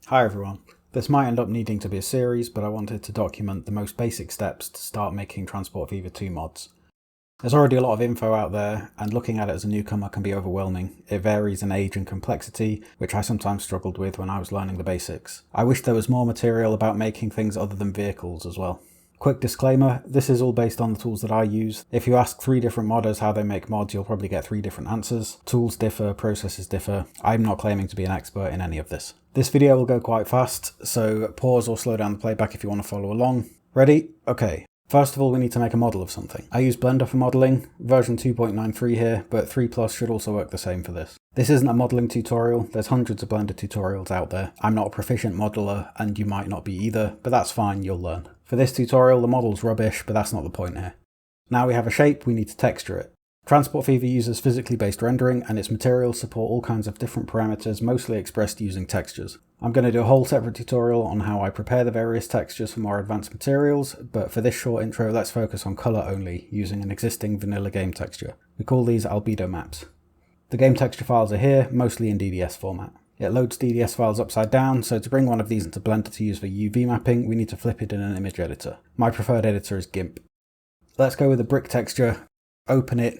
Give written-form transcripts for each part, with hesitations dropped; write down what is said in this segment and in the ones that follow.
Hi everyone. This might end up needing to be a series, but I wanted to document the most basic steps to start making Transport Fever 2 mods. There's already a lot of info out there, and looking at it as a newcomer can be overwhelming. It varies in age and complexity, which I sometimes struggled with when I was learning the basics. I wish there was more material about making things other than vehicles as well. Quick disclaimer, this is all based on the tools that I use. If you ask 3 different modders how they make mods, you'll probably get 3 different answers. Tools differ, processes differ. I'm not claiming to be an expert in any of this. This video will go quite fast, so pause or slow down the playback if you want to follow along. Ready? Okay. First of all, we need to make a model of something. I use Blender for modeling, version 2.93 here, but 3 Plus should also work the same for this. This isn't a modeling tutorial, there's hundreds of Blender tutorials out there. I'm not a proficient modeler, and you might not be either, but that's fine, you'll learn. For this tutorial, the model's rubbish, but that's not the point here. Now we have a shape, we need to texture it. Transport Fever uses physically based rendering, and its materials support all kinds of different parameters, mostly expressed using textures. I'm going to do a whole separate tutorial on how I prepare the various textures for more advanced materials, but for this short intro let's focus on colour only, using an existing vanilla game texture. We call these albedo maps. The game texture files are here, mostly in DDS format. It loads DDS files upside down, so to bring one of these into Blender to use for UV mapping, we need to flip it in an image editor. My preferred editor is GIMP. Let's go with a brick texture, open it,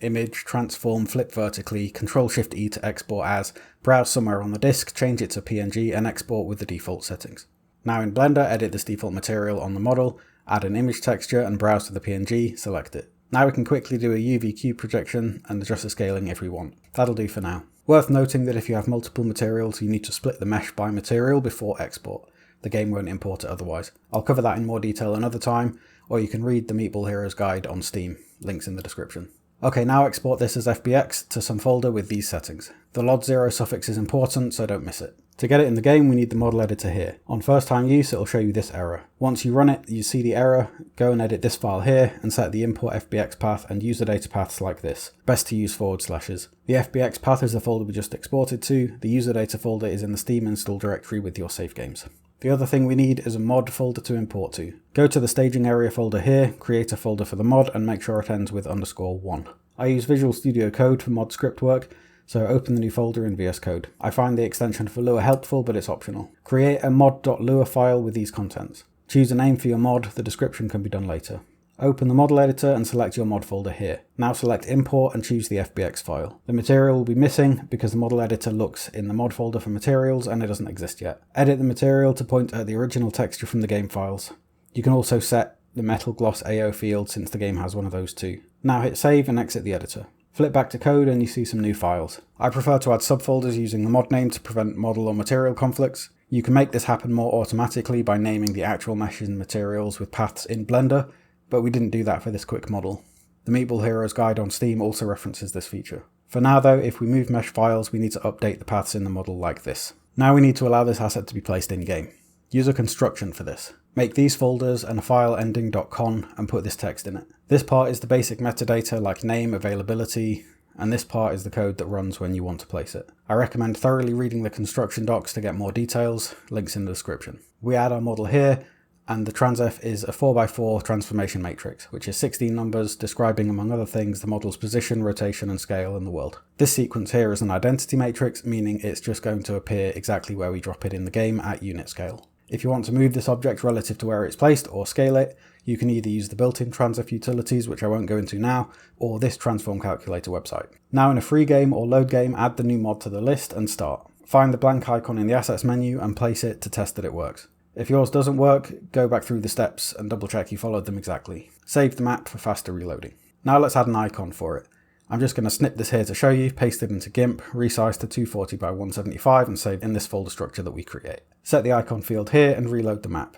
image, transform, flip vertically, Ctrl-Shift-E to export as, browse somewhere on the disk, change it to PNG and export with the default settings. Now in Blender, edit this default material on the model, add an image texture and browse to the PNG, select it. Now we can quickly do a UV cube projection and adjust the scaling if we want. That'll do for now. Worth noting that if you have multiple materials, you need to split the mesh by material before export. The game won't import it otherwise. I'll cover that in more detail another time, or you can read the Meatball Heroes guide on Steam, links in the description. Okay, now export this as FBX to some folder with these settings. The LOD0 suffix is important, so don't miss it. To get it in the game, we need the model editor here. On first time use, it'll show you this error. Once you run it, you see the error, go and edit this file here, and set the import FBX path and user data paths like this. Best to use //. The FBX path is the folder we just exported to, the user data folder is in the Steam install directory with your save games. The other thing we need is a mod folder to import to. Go to the staging area folder here, create a folder for the mod, and make sure it ends with _1. I use Visual Studio Code for mod script work, so open the new folder in VS Code. I find the extension for Lua helpful, but it's optional. Create a mod.lua file with these contents. Choose a name for your mod, the description can be done later. Open the model editor and select your mod folder here. Now select import and choose the FBX file. The material will be missing because the model editor looks in the mod folder for materials and it doesn't exist yet. Edit the material to point at the original texture from the game files. You can also set the Metal Gloss AO field since the game has one of those too. Now hit save and exit the editor. Flip back to code and you see some new files. I prefer to add subfolders using the mod name to prevent model or material conflicts. You can make this happen more automatically by naming the actual meshes and materials with paths in Blender, but we didn't do that for this quick model. The Meatball Heroes guide on Steam also references this feature. For now though, if we move mesh files, we need to update the paths in the model like this. Now we need to allow this asset to be placed in-game. Use a construction for this. Make these folders and a file ending .con and put this text in it. This part is the basic metadata like name, availability, and this part is the code that runs when you want to place it. I recommend thoroughly reading the construction docs to get more details, links in the description. We add our model here, and the transf is a 4x4 transformation matrix, which is 16 numbers describing among other things the model's position, rotation and scale in the world. This sequence here is an identity matrix, meaning it's just going to appear exactly where we drop it in the game at unit scale. If you want to move this object relative to where it's placed or scale it, you can either use the built-in transf utilities, which I won't go into now, or this transform calculator website. Now in a free game or load game, add the new mod to the list and start. Find the blank icon in the assets menu and place it to test that it works. If yours doesn't work, go back through the steps and double check you followed them exactly. Save the map for faster reloading. Now let's add an icon for it. I'm just going to snip this here to show you, paste it into GIMP, resize to 240 by 175 and save in this folder structure that we create. Set the icon field here and reload the map.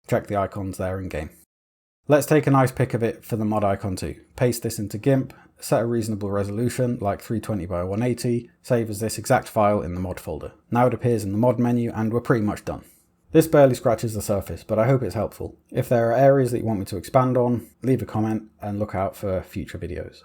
Check the icons there in game. Let's take a nice pic of it for the mod icon too. Paste this into GIMP, set a reasonable resolution like 320 by 180, save as this exact file in the mod folder. Now it appears in the mod menu and we're pretty much done. This barely scratches the surface, but I hope it's helpful. If there are areas that you want me to expand on, leave a comment and look out for future videos.